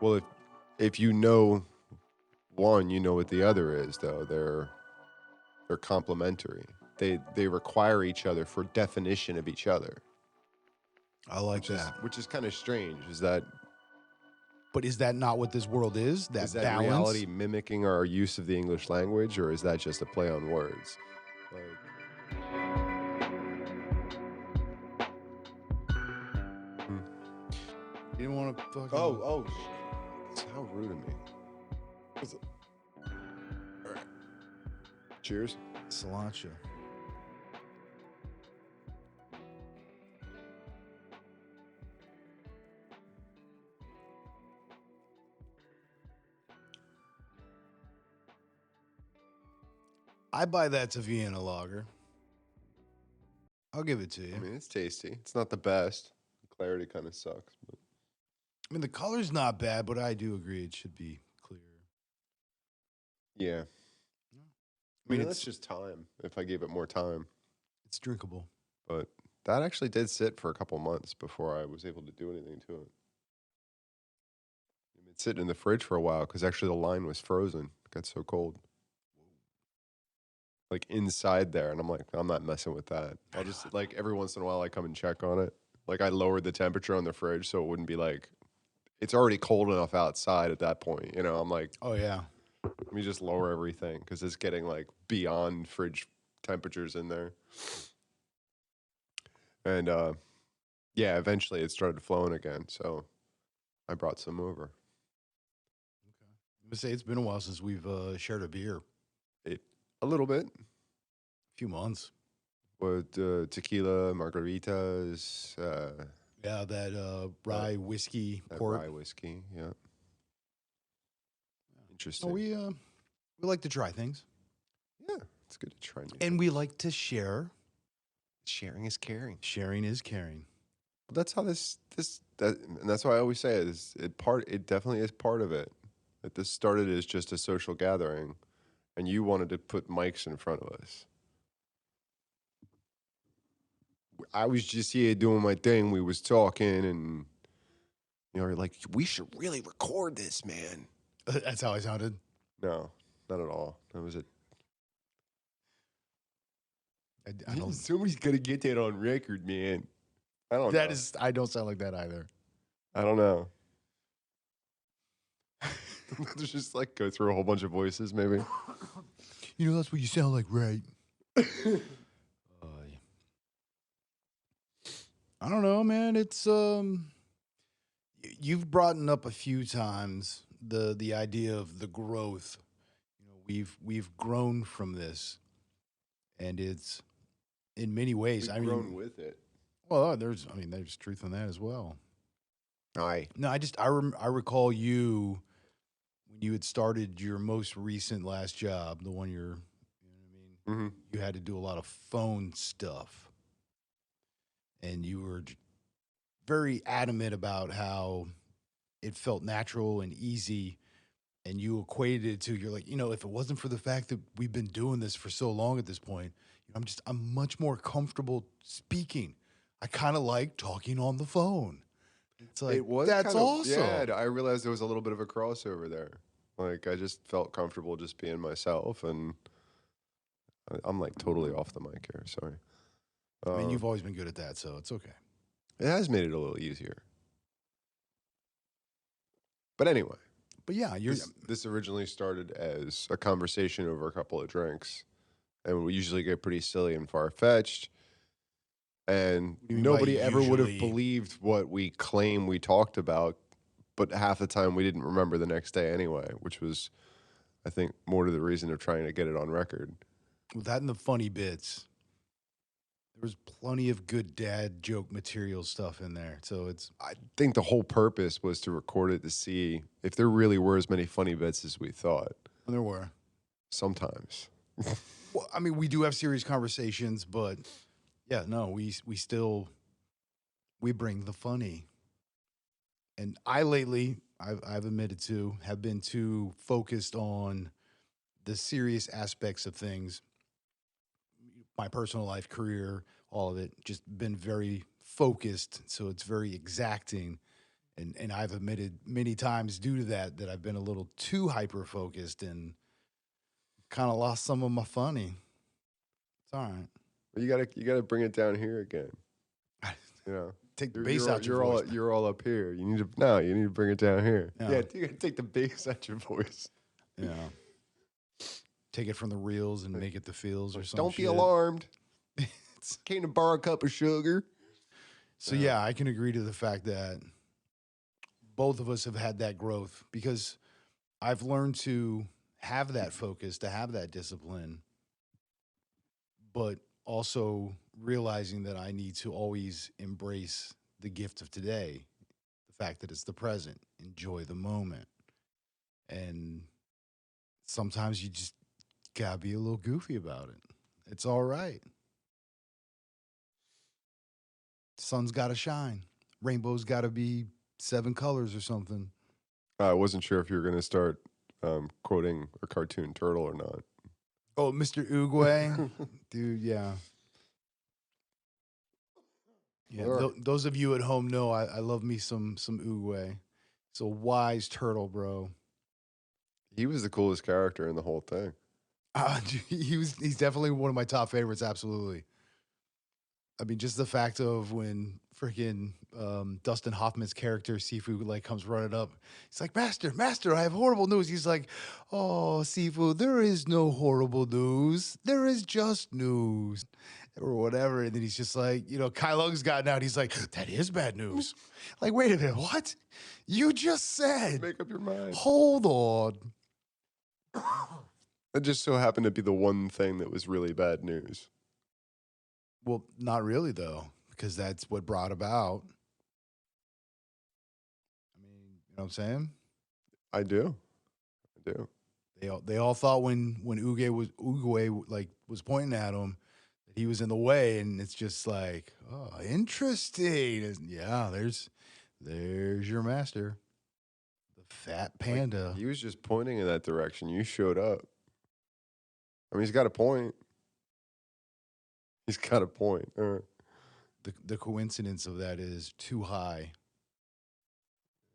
Well, if you know one, you know what the other is, though. They're complementary. They require each other for definition of each other, I like that. which is kind of strange. But is that not what this world is? Is That that balance? reality mimicking our use of the English language, or is that just a play on words? Like, You didn't want to fucking. oh, it's how rude of me. All right. Cheers. Cilantro. I buy that to Vienna lager. I'll give it to you. I mean, it's tasty. It's not the best. Clarity kind of sucks. But I mean, the color's not bad, but I do agree it should be clearer. yeah. I mean, that's just time. If I gave it more time. It's drinkable. But that actually did sit for a couple months before I was able to do anything to it. It's sitting in the fridge for a while because actually the line was frozen. It got so cold. Like inside there. And I'm like, I'm not messing with that. I'll just, like, every once in a while I come and check on it. Like, I lowered the temperature on the fridge so it wouldn't be like, it's already cold enough outside at that point. You know, I'm like, Oh, yeah. let me just lower everything because it's getting like beyond fridge temperatures in there. And yeah, eventually it started flowing again. So I brought some over. Okay. I'm going to say it's been a while since we've shared a beer. A little bit. A few months. With tequila, margaritas. Yeah, that rye whiskey port. Rye whiskey, yeah. Interesting. No, we like to try things. Yeah, it's good to try new And things. we like to share. Sharing is caring. Sharing is caring. Well, that's how and that's why I always say it definitely is part of it. That this started as just a social gathering, and you wanted to put mics in front of us. I was just here doing my thing. We was talking, and you're like, we should really record this, man. That's how I sounded. No, not at all. That was it. I don't. Somebody's got to get that on record, man. I don't know. I don't sound like that either. I don't know. Just like go through a whole bunch of voices, maybe. You know, that's what you sound like, right? I don't know, man. It's you've brought up a few times the idea of the growth. You know, we've grown from this, and it's in many ways. We've grown with it. Well, there's truth in that as well. Aye. No, I recall you when you had started your most recent last job, the one you you had to do a lot of phone stuff, and you were very adamant about how it felt natural and easy, and you equated it to, you're like, if it wasn't for the fact that we've been doing this for so long at this point, I'm much more comfortable speaking. I kind of like talking on the phone. It's like, that's awesome. Yeah, I realized there was a little bit of a crossover there. Like, I just felt comfortable just being myself, and I'm like totally off the mic here. Sorry. I mean, you've always been good at that, so it's okay. It has made it a little easier. But anyway. But yeah, this originally started as a conversation over a couple of drinks, and we usually get pretty silly and far-fetched. And nobody ever would have believed what we claim we talked about, but half the time we didn't remember the next day anyway, which was, I think, more to the reason of trying to get it on record. With that and the funny bits, there was plenty of good dad joke material stuff in there. So I think the whole purpose was to record it to see if there really were as many funny bits as we thought. And there were. Sometimes. Well, I mean, we do have serious conversations, but yeah, no, we bring the funny. And I lately, I've admitted to, have been too focused on the serious aspects of things. My personal life, career, all of it, just been very focused. So it's very exacting. And I've admitted many times due to that I've been a little too hyper focused and kind of lost some of my funny. It's all right. Well, you gotta bring it down here again. You know, take the bass out your voice. You're all up here. You need to bring it down here. Yeah, you gotta take the bass out your voice. Yeah. Take it from the reels and make it the feels or something. Don't be alarmed. Came to borrow a cup of sugar. So yeah, I can agree to the fact that both of us have had that growth because I've learned to have that focus, to have that discipline, but also realizing that I need to always embrace the gift of today, the fact that it's the present, enjoy the moment. And sometimes you just gotta be a little goofy about it. It's all right. Sun's gotta shine. Rainbow's gotta be 7 colors or something. I wasn't sure if you were going to start quoting a cartoon turtle or not. Oh, Mr. Oogway? Dude, yeah. Yeah, those of you at home know I love me some Oogway. It's a wise turtle, bro. He was the coolest character in the whole thing. He's definitely one of my top favorites, absolutely. I mean, just the fact of when freaking Dustin Hoffman's character Sifu like comes running up, he's like, "Master, I have horrible news." He's like, "Oh, Sifu, there is no horrible news. There is just news, or whatever." And then he's just like, Kai Lung's gotten out. He's like, "That is bad news." Like, wait a minute, what? You just said? Make up your mind. Hold on. It just so happened to be the one thing that was really bad news. Well, not really, though, because that's what brought about. I mean, you know what I'm saying? I do. They all thought when Uguay was pointing at him that he was in the way, and it's just like, oh, interesting. Yeah, there's your master, the fat panda. Like, he was just pointing in that direction. You showed up. I mean, he's got a point. He's got a point. The coincidence of that is too high.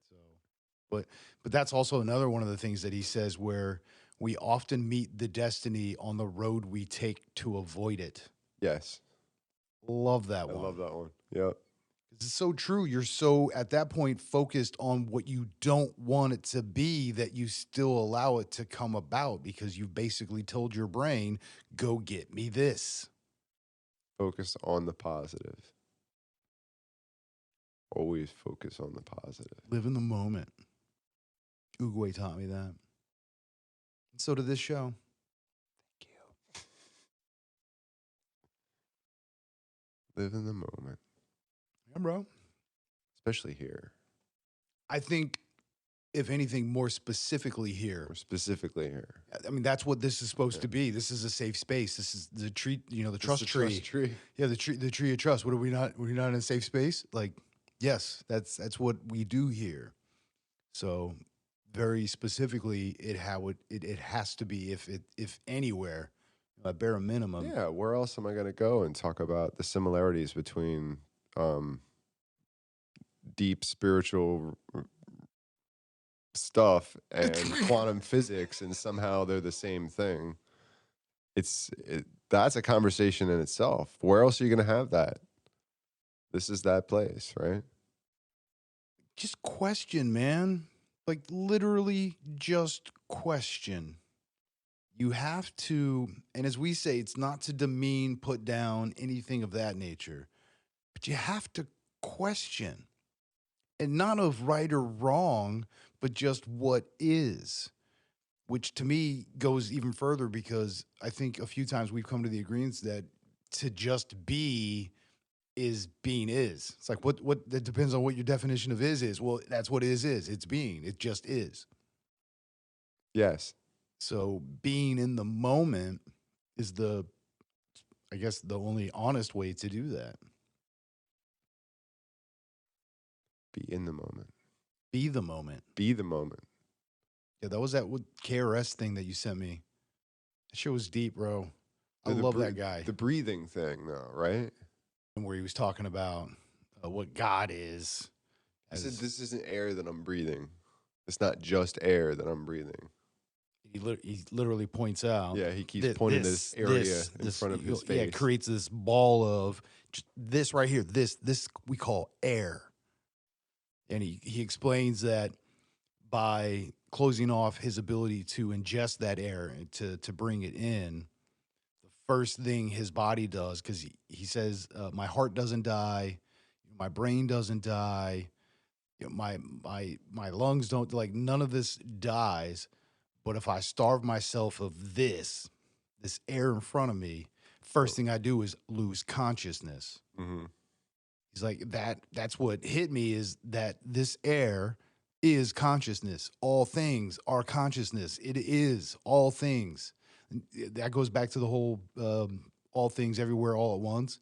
So, but that's also another one of the things that he says where we often meet the destiny on the road we take to avoid it. Yes. Love that one. I love that one. Yep. It's so true. You're so at that point focused on what you don't want it to be that you still allow it to come about because you've basically told your brain, go get me this. Focus on the positive. Always focus on the positive. Live in the moment. Uguay taught me that. And so did this show. Thank you. Live in the moment. Yeah, bro. Especially here. I think, if anything, more specifically here. I mean, that's what this is supposed to be. This is a safe space. This is the tree, the trust tree. Trust tree. Yeah, the tree of trust. What are we not? We're not in a safe space? Like, yes, that's what we do here. So, very specifically, it has to be if anywhere, at bare minimum. Yeah, where else am I going to go and talk about the similarities between deep spiritual stuff and quantum physics, and somehow they're the same thing? That's a conversation in itself. Where else are you going to have that? This is that place, right? Just question, man. Like, literally just question. You have to, and as we say, it's not to demean, put down, anything of that nature, but you have to question. And not of right or wrong, but just what is. Which to me goes even further because I think a few times we've come to the agreement that to just be is being is. It's like what that depends on what your definition of is. Well, that's what is. It's being. It just is. Yes. So being in the moment is I guess the only honest way to do that. Be in the moment. Be the moment. Be the moment. Yeah, that was that KRS thing that you sent me. That shit was deep, bro. I love that guy. The breathing thing, though, right? And where he was talking about what God is. He said, As "This isn't air that I'm breathing. It's not just air that I'm breathing." he literally points out, Yeah, he keeps this pointing to this area in this front of his yeah, it face. creates this ball of just this right here. This we call air, and he explains that by closing off his ability to ingest that air and to bring it in, the first thing his body does, because he says, my heart doesn't die, my brain doesn't die, my lungs don't, like, none of this dies. But if I starve myself of this air in front of me, first thing I do is lose consciousness. Mm-hmm. He's like, that's what hit me, is that this air is consciousness. All things are consciousness. It is all things. That goes back to the whole all things everywhere all at once.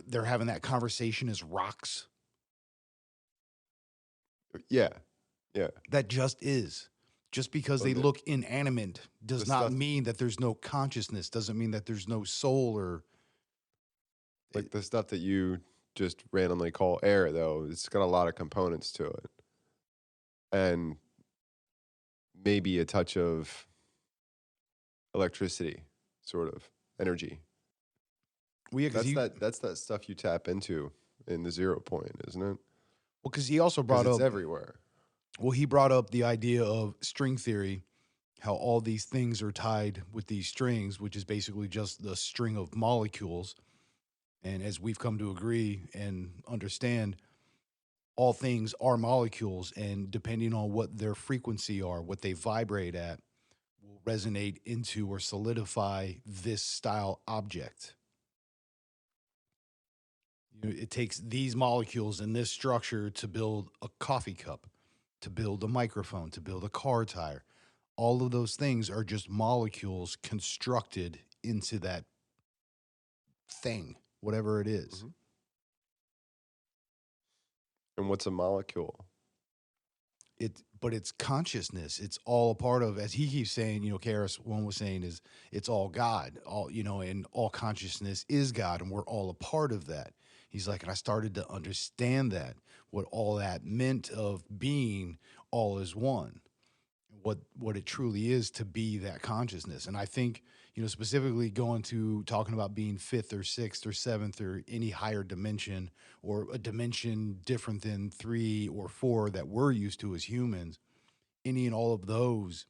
They're having that conversation as rocks. Yeah, yeah. That just is. Just because Well, they look inanimate the does not stuff mean that there's no consciousness, doesn't mean that there's no soul or like the stuff that you just randomly call air, though, it's got a lot of components to it, and maybe a touch of electricity, sort of energy. well, yeah, because That's that stuff you tap into in the 0 point, isn't it? he also Because brought it's up, everywhere. well, he brought up the idea of string theory, how all these things are tied with these strings, which is basically just the string of molecules. And as we've come to agree and understand, all things are molecules, and depending on what their frequency are, what they vibrate at, will resonate into or solidify this style object. You know, it takes these molecules in this structure to build a coffee cup, to build a microphone, to build a car tire. All of those things are just molecules constructed into that thing, whatever it is. Mm-hmm. And what's a molecule? But it's consciousness. It's all a part of, as he keeps saying, KRS One was saying, is it's all God, all, and all consciousness is God, and we're all a part of that. He's like, and I started to understand that, what all that meant of being all is one, what it truly is to be that consciousness. And I think, specifically going to talking about being fifth or sixth or seventh or any higher dimension, or a dimension different than 3 or 4 that we're used to as humans, any and all of those,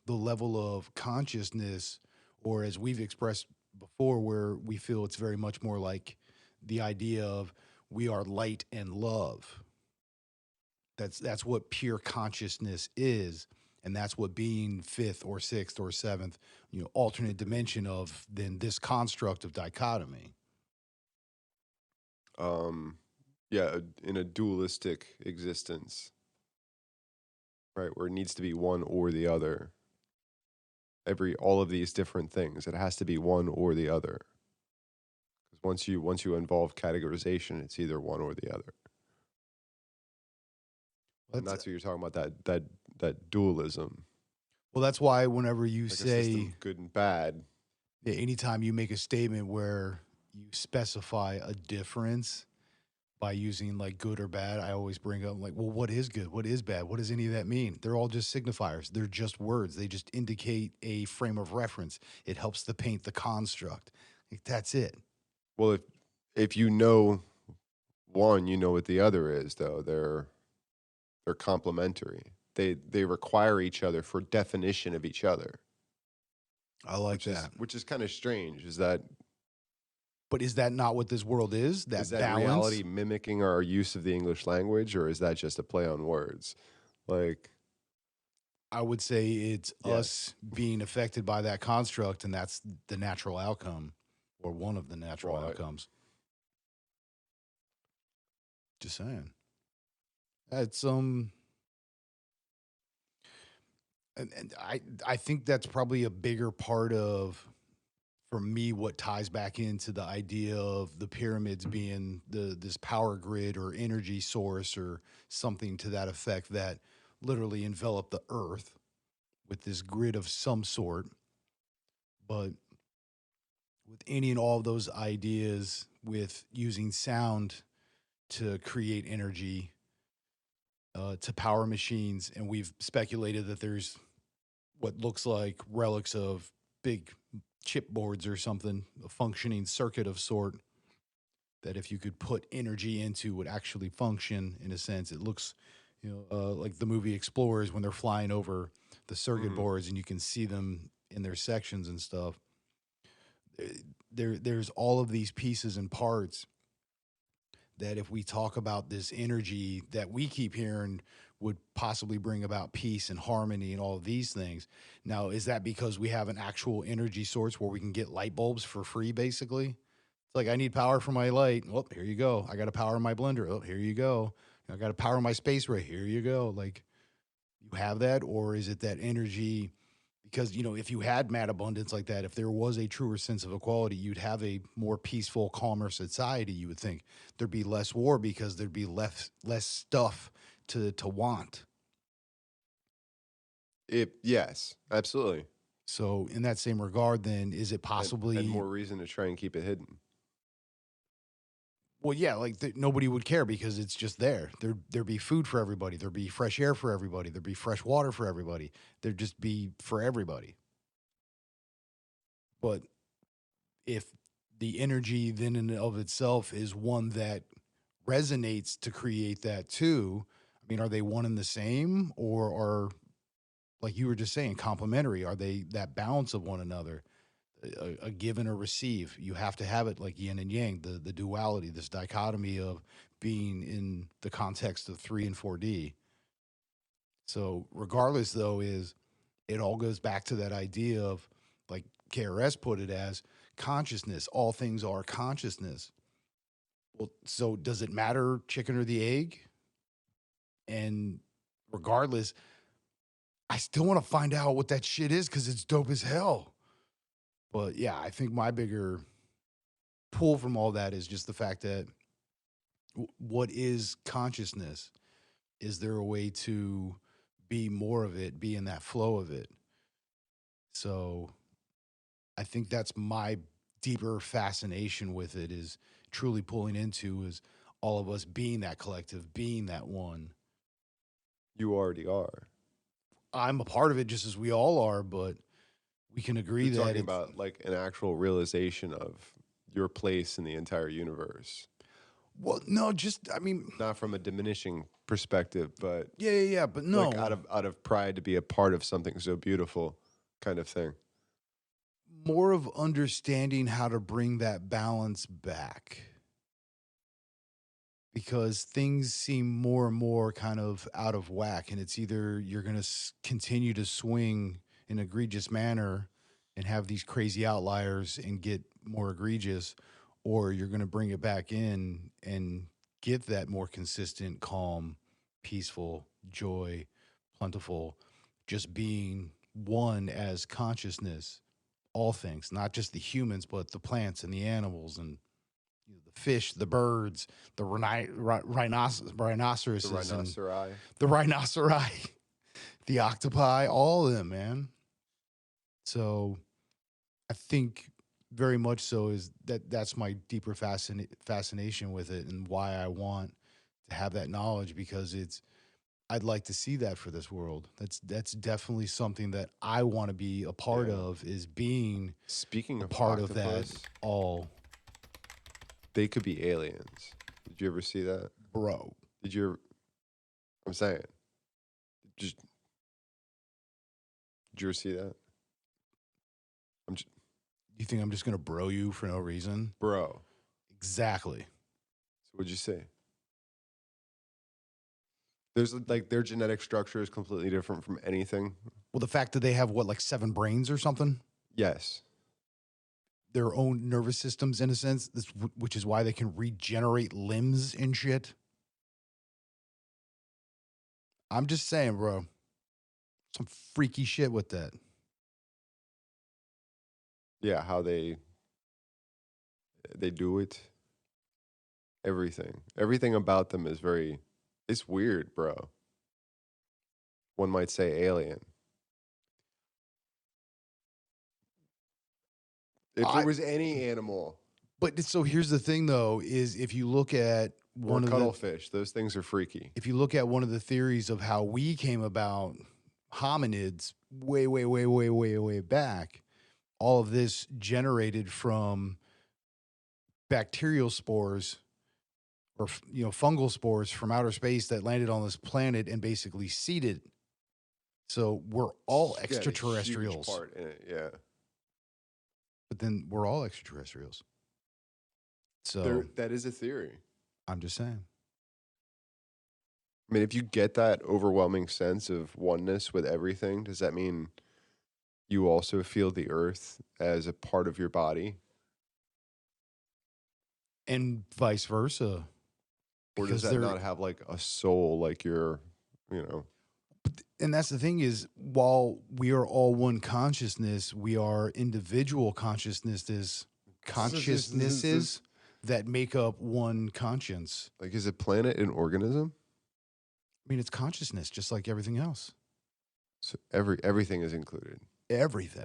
the level of consciousness, or as we've expressed before, where we feel it's very much more like the idea of we are light and love. That's what pure consciousness is, and that's what being fifth or sixth or seventh, alternate dimension of, then this construct of dichotomy. Yeah, in a dualistic existence, right, where it needs to be one or the other. All of these different things, it has to be one or the other. Because once you involve categorization, it's either one or the other. And that's what you're talking about, that dualism. Well, that's why whenever you Like a system say, of good and bad. anytime you make a statement where you specify a difference by using like good or bad, I always bring up, like, well, what is good? What is bad? What does any of that mean? They're all just signifiers. They're just words. They just indicate a frame of reference. It helps to paint the construct. Like, that's it. Well, if you know one, you know what the other is, though. They're complementary. They require each other for definition of each other. I like that. Which is kind of strange. Is that But is that not what this world is? That balance? reality mimicking our use of the English language, or is that just a play on words? Like, I would say it's us being affected by that construct, and that's the natural outcome, or one of the natural outcomes. Just saying. It's and I think that's probably a bigger part of, for me, what ties back into the idea of the pyramids being this power grid or energy source or something to that effect that literally enveloped the earth with this grid of some sort. But with any and all of those ideas, with using sound to create energy, to power machines, and we've speculated that there's what looks like relics of big chipboards or something, a functioning circuit of sort that if you could put energy into would actually function in a sense. It looks, like the movie Explorers when they're flying over the circuit boards and you can see them in their sections and stuff. There's all of these pieces and parts that if we talk about this energy that we keep hearing would possibly bring about peace and harmony and all of these things. Now, is that because we have an actual energy source where we can get light bulbs for free, basically? It's like, I need power for my light. Well, here you go. I got to power my blender. Oh, here you go. I got to power my space ray. Here you go. Like, you have that, or is it that energy? Because, if you had mad abundance like that, if there was a truer sense of equality, you'd have a more peaceful, calmer society, you would think. There'd be less war because there'd be less stuff to want. Yes, absolutely. So in that same regard, then, is it possibly... And more reason to try and keep it hidden. Well, yeah, like nobody would care because it's just there. There'd be food for everybody. There'd be fresh air for everybody. There'd be fresh water for everybody. There'd just be for everybody. But if the energy then in and of itself is one that resonates to create that too, I mean, are they one and the same, or are, like you were just saying, complementary? Are they that balance of one another? A give and a receive. You have to have it like yin and yang, the duality, this dichotomy of being in the context of 3 and 4D. So regardless, though, it all goes back to that idea of, like KRS put it, as consciousness. All things are consciousness. Well, so does it matter, chicken or the egg? And regardless, I still want to find out what that shit is because it's dope as hell. But yeah, I think my bigger pull from all that is just the fact that what is consciousness? Is there a way to be more of it, be in that flow of it? So I think that's my deeper fascination with it, is truly pulling into is all of us being that collective, being that one. You already are. I'm a part of it just as we all are, but we can agree You're that talking about like an actual realization of your place in the entire universe. Well, no, just, I mean, not from a diminishing perspective, but yeah, but no, like out of pride to be a part of something so beautiful, kind of thing. More of understanding how to bring that balance back, because things seem more and more kind of out of whack, and it's either you're going to continue to swing in an egregious manner and have these crazy outliers and get more egregious, or you're going to bring it back in and get that more consistent, calm, peaceful, joy, plentiful, just being one as consciousness, all things, not just the humans, but the plants and the animals and the fish, the birds, the rhinoceroses, the rhinoceri, the octopi, all of them, man. So I think very much so is that's my deeper fascination with it, and why I want to have that knowledge, because I'd like to see that for this world. That's definitely something that I want to be a part of, is being speaking a of part octopus, of that all. They could be aliens. Did you ever see that? Bro. Did you ever, I'm saying, did you ever see that? You think I'm just going to bro you for no reason? Bro. Exactly. So what'd you say? There's like their genetic structure is completely different from anything. Well, the fact that they have what, like 7 brains or something? Yes. Their own nervous systems, in a sense, which is why they can regenerate limbs and shit. I'm just saying, bro. Some freaky shit with that. Yeah, how they do it. Everything about them is it's weird, bro. One might say alien. If there was any animal. But so here's the thing, though, is if you look at Or one of the cuttlefish. Those things are freaky. if you look at one of the theories of how we came about hominids way, way, way, way, way, way back, all of this generated from bacterial spores or fungal spores from outer space that landed on this planet and basically seeded. So we're all extraterrestrials. Yeah, a huge part in it, yeah. But then we're all extraterrestrials. So that is a theory. I'm just saying. I mean, if you get that overwhelming sense of oneness with everything, does that mean you also feel the earth as a part of your body? And vice versa. Or does that not have like a soul, like you're, And that's the thing is, while we are all one consciousness, we are individual consciousnesses that make up one conscience. Like, is a planet an organism? I mean, it's consciousness, just like everything else. So everything is included. Everything.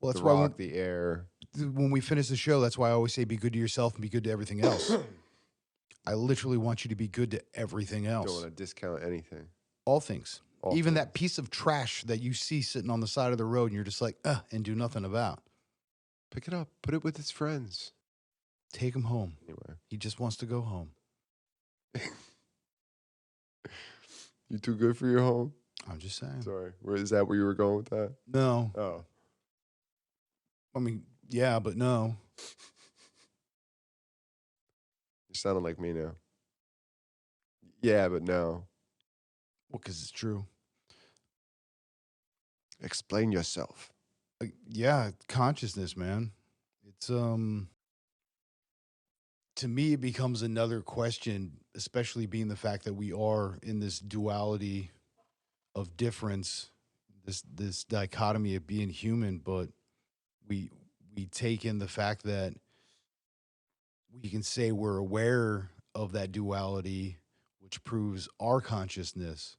Well, that's why the air. When we finish the show, that's why I always say be good to yourself and be good to everything else. I literally want you to be good to everything else. Don't want to discount anything. All things. Even that piece of trash that you see sitting on the side of the road and you're just like, and do nothing about. Pick it up. Put it with its friends. Take him home. Anyway. He just wants to go home. You too good for your home? I'm just saying. Sorry. Is that where you were going with that? No. Oh. I mean, yeah, but no. You're sounding like me now. Yeah, but no. Well, because it's true. Explain yourself. Yeah, consciousness, man. It's to me it becomes another question, especially being the fact that we are in this duality of difference, this dichotomy of being human, but we take in the fact that we can say we're aware of that duality, which proves our consciousness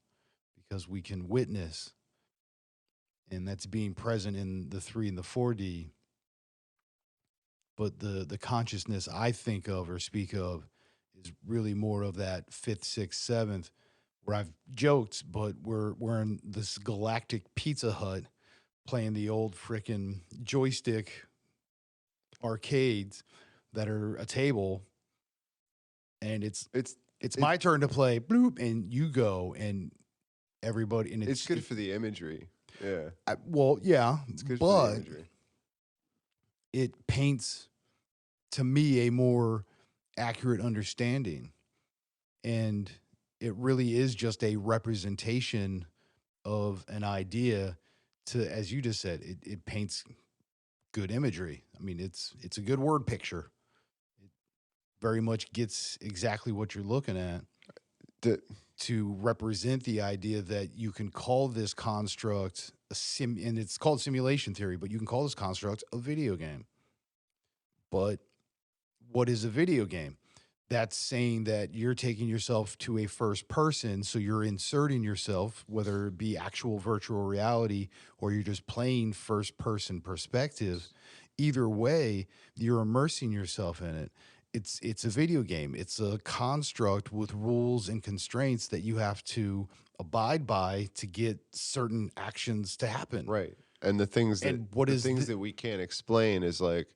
because we can witness. And that's being present in the 3 and the 4D. But the consciousness I think of or speak of is really more of that 5th, 6th, 7th, where I've joked, but we're in this galactic Pizza Hut playing the old frickin' joystick arcades that are a table, and it's my turn to play, bloop, and you go, and everybody, and it's good for the imagery. Yeah. Yeah, it's good for the imagery. It paints to me a more accurate understanding, and it really is just a representation of an idea. To, as you just said, it paints good imagery. I mean, it's a good word picture. It very much gets exactly what you're looking at to represent the idea that you can call this construct and it's called simulation theory, but you can call this construct a video game. But what is a video game? That's saying that you're taking yourself to a first person, so you're inserting yourself, whether it be actual virtual reality or you're just playing first person perspective. Either way, you're immersing yourself in it. It's a video game. It's a construct with rules and constraints that you have to abide by to get certain actions to happen. Right. And the things that we can't explain is like,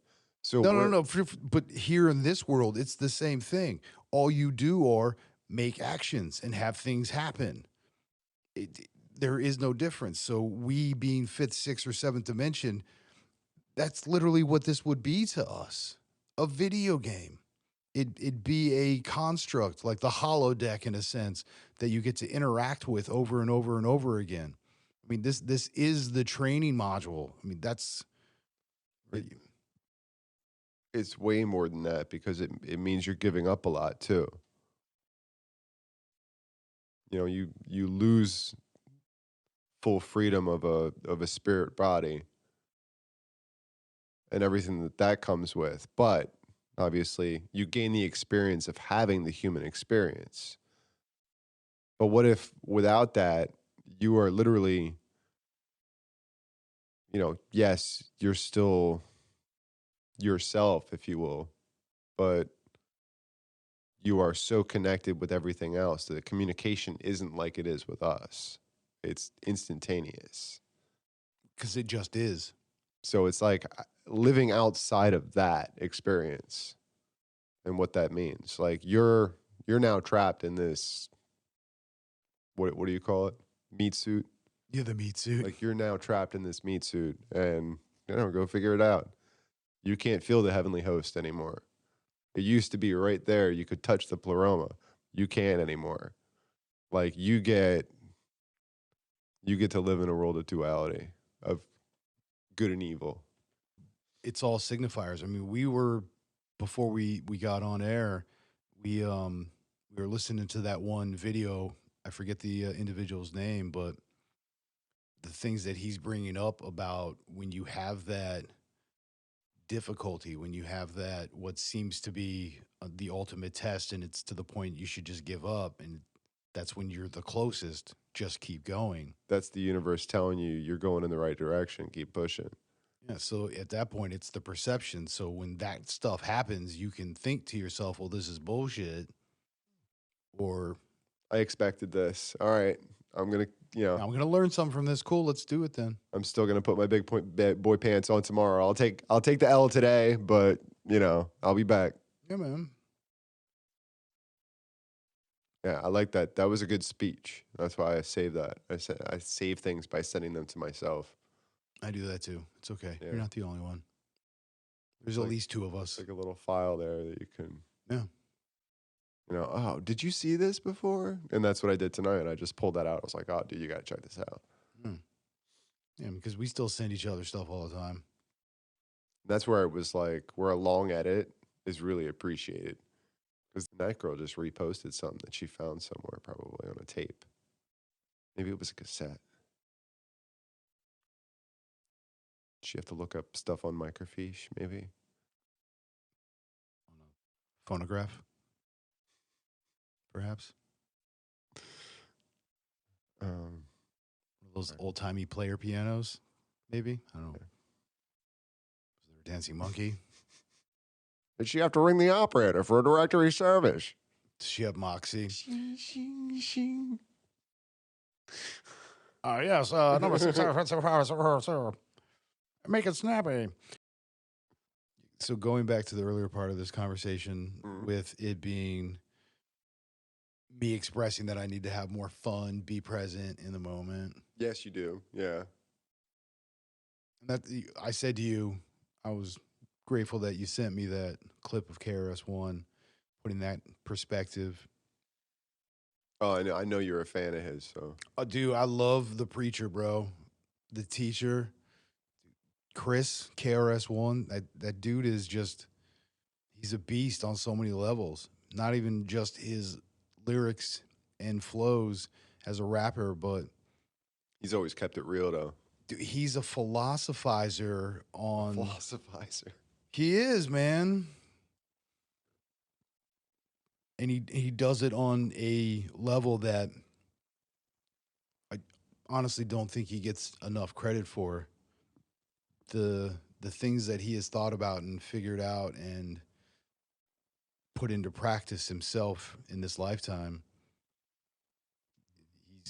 so no. But here in this world, it's the same thing. All you do are make actions and have things happen. There is no difference. So we being 5th, 6th, or 7th dimension, that's literally what this would be to us. A video game. It'd be a construct, like the holodeck in a sense, that you get to interact with over and over and over again. I mean, this is the training module. I mean, that's... It's way more than that because it means you're giving up a lot too. You know, you lose full freedom of a spirit body and everything that comes with, but obviously you gain the experience of having the human experience. But what if without that you are literally, yes, you're still yourself, if you will, but you are so connected with everything else that the communication isn't like it is with us. It's instantaneous. Because it just is. So it's like living outside of that experience and what that means. Like you're now trapped in this, what do you call it? Meat suit? Yeah, the meat suit. Like you're now trapped in this meat suit and, go figure it out. You can't feel the heavenly host anymore. It used to be right there. You could touch the pleroma. You can't anymore. Like you get to live in a world of duality, of good and evil. It's all signifiers. I mean, before we got on air, we were listening to that one video. I forget the individual's name, but the things that he's bringing up about when you have that difficulty, when you have that what seems to be the ultimate test, and it's to the point you should just give up, and that's when you're the closest. Just keep going. That's the universe telling you you're going in the right direction. Keep pushing. Yeah, so at that point, it's the perception. So when that stuff happens, you can think to yourself, well, this is bullshit. Or I expected this. All right. I'm going to, I'm going to learn something from this. Cool. Let's do it then. I'm still going to put my big boy pants on tomorrow. I'll take the L today, but, I'll be back. Yeah, man. Yeah, I like that. That was a good speech. That's why I saved that. I save things by sending them to myself. I do that too. It's okay. Yeah. You're not the only one. There's at least two of us. Like a little file there that you can. Yeah. Oh, did you see this before? And that's what I did tonight. I just pulled that out. I was like, oh, dude, you got to check this out. Yeah, because we still send each other stuff all the time. That's where it was like, where a long edit is really appreciated. Because that girl just reposted something that she found somewhere, probably on a tape. Maybe it was a cassette. She have to look up stuff on microfiche, maybe. On a phonograph, perhaps. Those old-timey player pianos, maybe. I don't know. Was there a dancing monkey? Did she have to ring the operator for a directory service? Does she have moxie? Shing, shing, shing. Yes, number 6. Make it snappy. So going back to the earlier part of this conversation, with it being me expressing that I need to have more fun, be present in the moment. Yes, you do. Yeah. And that I said to you, I was grateful that you sent me that clip of KRS-One, putting that perspective. Oh, I know you're a fan of his. So, dude, I love the preacher, bro. The teacher, Chris, KRS-One. That dude is he's a beast on so many levels. Not even just his lyrics and flows as a rapper, but he's always kept it real, though. Dude, he's a philosophizer on. Philosophizer. He is, man. And he does it on a level that I honestly don't think he gets enough credit for. The things that he has thought about and figured out and put into practice himself in this lifetime.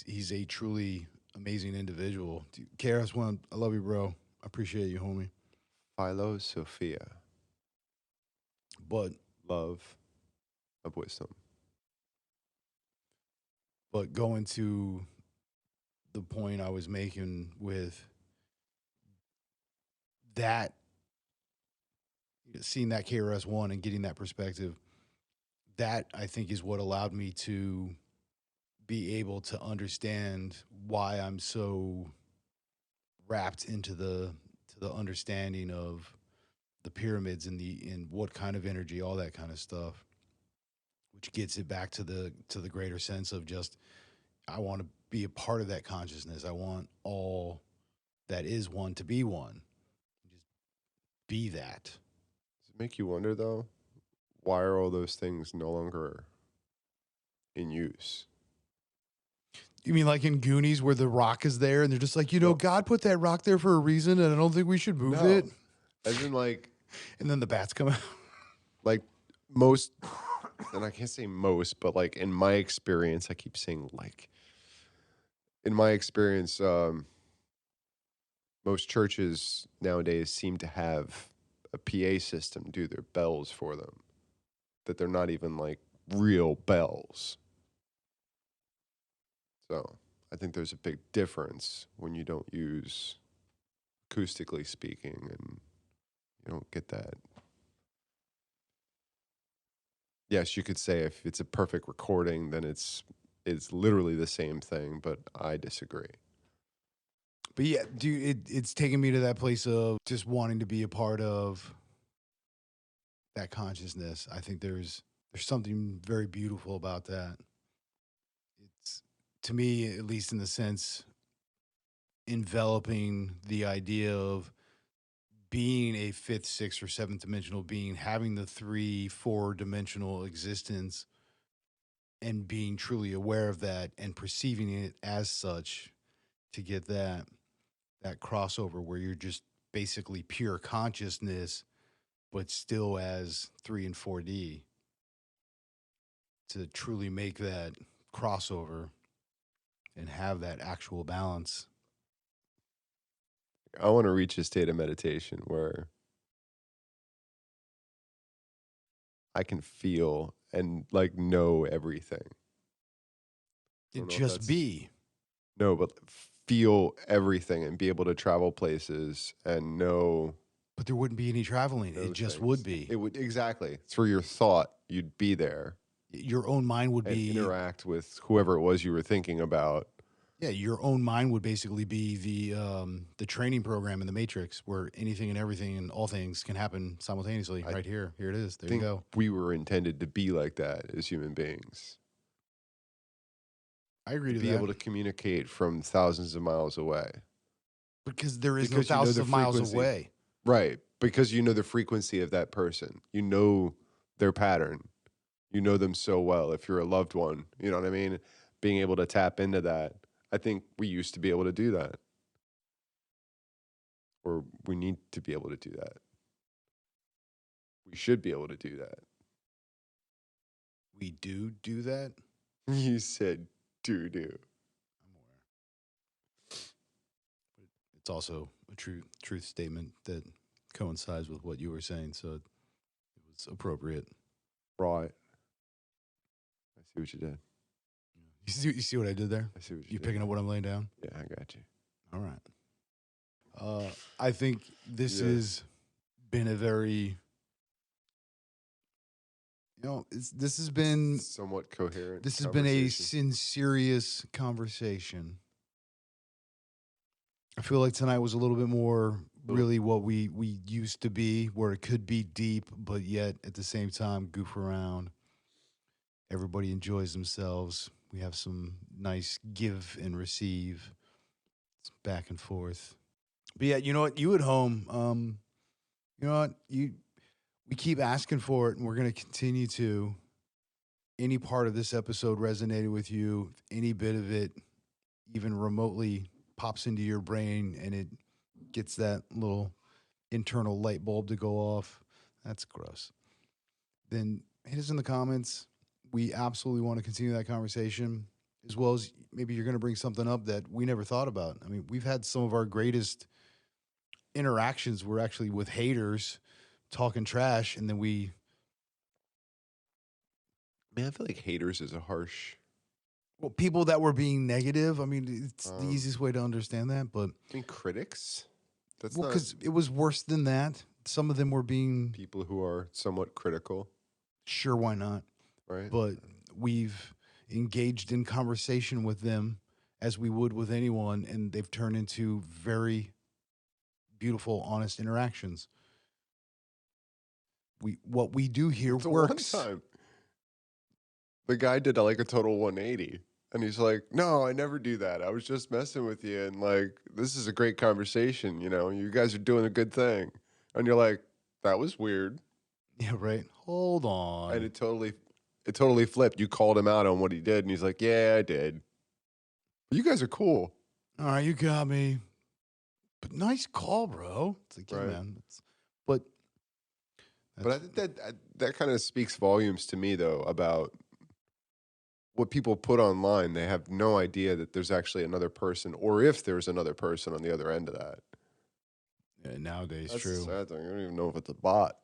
He's a truly amazing individual. KRS-One, I love you, bro. I appreciate you, homie. Philosophia. But love of wisdom. But going to the point I was making with that, seeing that KRS-One and getting that perspective, that I think is what allowed me to be able to understand why I'm so wrapped into the understanding of the pyramids and what kind of energy, all that kind of stuff, which gets it back to the greater sense of just, I want to be a part of that consciousness. I want all that is one to be one. Just be that. Does it make you wonder, though, why are all those things no longer in use? You mean like in Goonies where the rock is there and they're just like, God put that rock there for a reason and I don't think we should move it? As in, like... And then the bats come out. Like, most and I can't say most, but like in my experience, I keep saying like in my experience, most churches nowadays seem to have a PA system do their bells for them. That they're not even like real bells. So I think there's a big difference when you don't use acoustically speaking and you don't get that. Yes, you could say if it's a perfect recording, then it's literally the same thing, but I disagree. But yeah, dude, it's taken me to that place of just wanting to be a part of that consciousness. I think there's something very beautiful about that. It's, to me, at least in the sense, enveloping the idea of being a fifth, sixth, or seventh dimensional being, having the 3-4 dimensional existence, and being truly aware of that and perceiving it as such, to get that crossover where you're just basically pure consciousness, but still as 3 and 4D, to truly make that crossover and have that actual balance. I want to reach a state of meditation where I can feel and like know everything. It just be. No, but feel everything and be able to travel places and know. But there wouldn't be any traveling. It just things. would be. It would exactly through your thought. You'd be there. Your own mind would and be interact with whoever it was you were thinking about. Yeah, your own mind would basically be the training program in the Matrix, where anything and everything and all things can happen simultaneously. Right here, here it is. There you go. We were intended to be like that as human beings. I agree to be that. able to communicate from thousands of miles away. Because there is no thousands of miles away. Right. Because you know the frequency of that person. You know their pattern. You know them so well. If you're a loved one, you know what I mean? Being able to tap into that. I think we used to be able to do that. Or we need to be able to do that. We should be able to do that. We do that? You said do. I'm aware. But it's also a truth statement that coincides with what you were saying, so it was appropriate. Right. I see what you did. You see what I did there? I see what you You did. picking up what I'm laying down? Yeah, I got you. All right. I think this has been a very, this has been somewhat coherent. This has been a serious conversation. I feel like tonight was a little bit more really what we used to be, where it could be deep, but yet at the same time goof around. Everybody enjoys themselves. We have some nice give and receive. It's back and forth. But yeah, you know what? You at home, you know what? We keep asking for it, and we're going to continue to. Any part of this episode resonated with you, any bit of it even remotely pops into your brain and it gets that little internal light bulb to go off, that's gross. Then hit us in the comments. We absolutely want to continue that conversation, as well as maybe you're going to bring something up that we never thought about. I mean, we've had some of our greatest interactions were actually with haters talking trash, and then we... Man, I feel like haters is a harsh... Well, people that were being negative. I mean, it's the easiest way to understand that, but... I mean, critics? That's because it was worse than that. Some of them were being... People who are somewhat critical. Sure, why not? Right. But we've engaged in conversation with them as we would with anyone, and they've turned into very beautiful, honest interactions. What we do here works. One time, the guy did like a total 180. And he's like, no, I never do that. I was just messing with you. And like, this is a great conversation. You know, you guys are doing a good thing. And you're like, that was weird. Yeah, right. Hold on. And it totally flipped. You called him out on what he did. And he's like, yeah, I did. You guys are cool. All right, you got me. But nice call, bro. It's like, yeah, man. But But I think that kind of speaks volumes to me, though, about what people put online. They have no idea that there's actually another person, or if there's another person on the other end of that. Yeah, nowadays, That's true. the sad thing. I don't even know if it's a bot.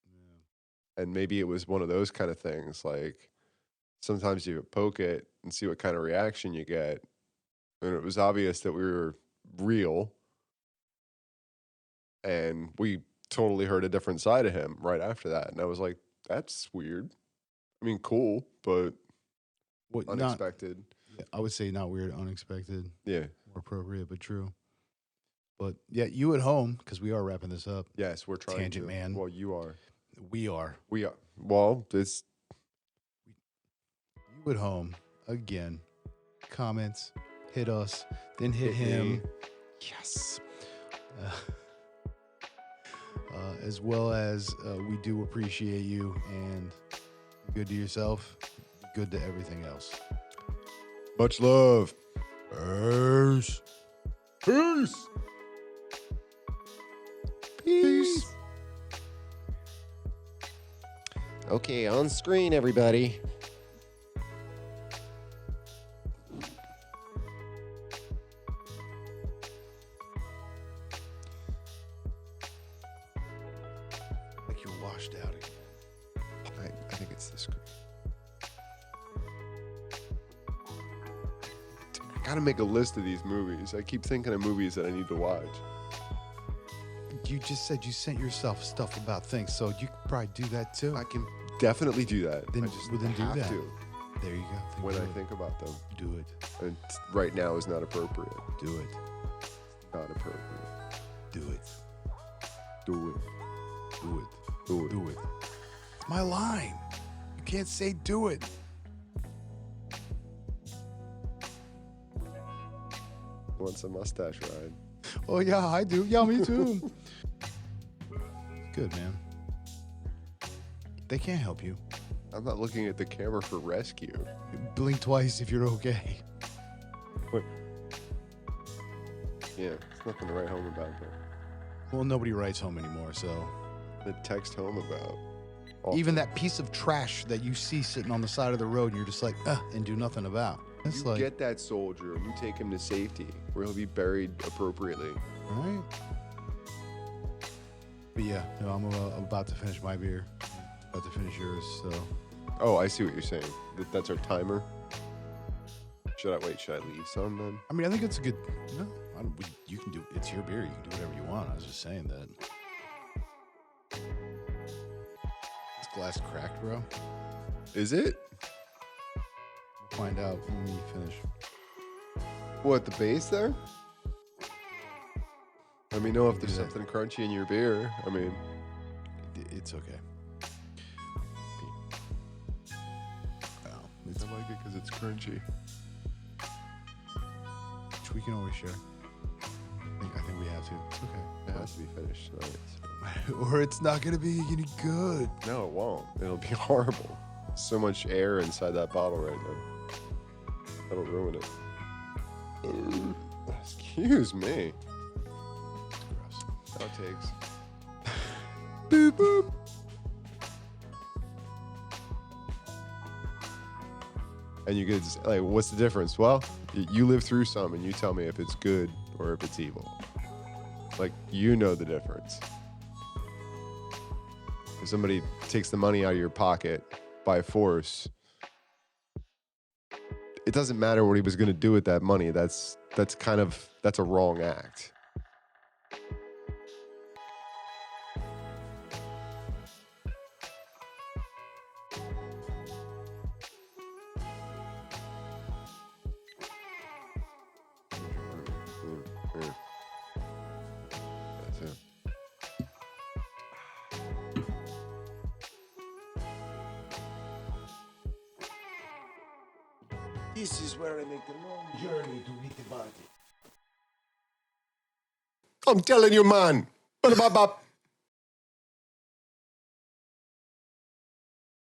Yeah. And maybe it was one of those kind of things. Like sometimes you poke it and see what kind of reaction you get. And it was obvious that we were real. And we totally heard a different side of him right after that. And I was like, that's weird. I mean, cool, but unexpected. I would say not weird, unexpected. Yeah. More appropriate, but true. But yeah, you at home, because we are wrapping this up. Yes, we're trying Tangent to. man. Well, you are. We are. We are. Well, it's... You at home, again, comments, hit us, then hit him. Me. Yes. As well as we do appreciate you, and be good to yourself, be good to everything else. Much love. Peace. Peace. Peace. Okay, on screen, everybody. Like you're washed out again. I think it's the screen. I gotta make a list of these movies. I keep thinking of movies that I need to watch. You just said you sent yourself stuff about things, so you could probably do that too. I can definitely do that. Then, I just well, then do have that. to There you go. Then when do I it. think about them. Do it. And right now is not appropriate. Do it. Not appropriate. Do it. Do it. Do it. Do it. Do it. It's my line. You can't say do it. Wants a mustache ride. Oh, yeah, I do. Yeah, me too. Good, man. They can't help you. I'm not looking at the camera for rescue. Blink twice if you're okay. Yeah, it's nothing to write home about, though. Well, nobody writes home anymore, so. The text home about. Even that piece of trash that you see sitting on the side of the road, and you're just like, and do nothing about. It's You like, get that soldier and you take him to safety where he'll be buried appropriately. all right. But yeah, no, I'm about to finish my beer. About to finish yours, so. Oh, I see what you're saying. That's our timer. Should I leave some then? I mean, I think it's a good. No, you can do. It's your beer. You can do whatever you want. I was just saying that. This glass cracked, bro. Is it? We'll find out when we finish. What, the base there? Let me know if there's Yeah. something crunchy in your beer. I mean, It's okay. Well, I like it because it's crunchy. we can always share. I think we have to. It's okay. It has to be finished tonight. So. Or it's not gonna be any good. No, it won't. It'll be horrible. So much air inside that bottle right now. That'll ruin it. Excuse me. Gross. Outtakes. Boop boop. And you could like, what's the difference? Well, you live through some, and you tell me if it's good or if it's evil. Like, you know the difference. If somebody takes the money out of your pocket by force, it doesn't matter what he was going to do with that money. That's a wrong act. That's it. This is where I make the long journey to meet the body. I'm telling you, man. Ba-da-ba-ba.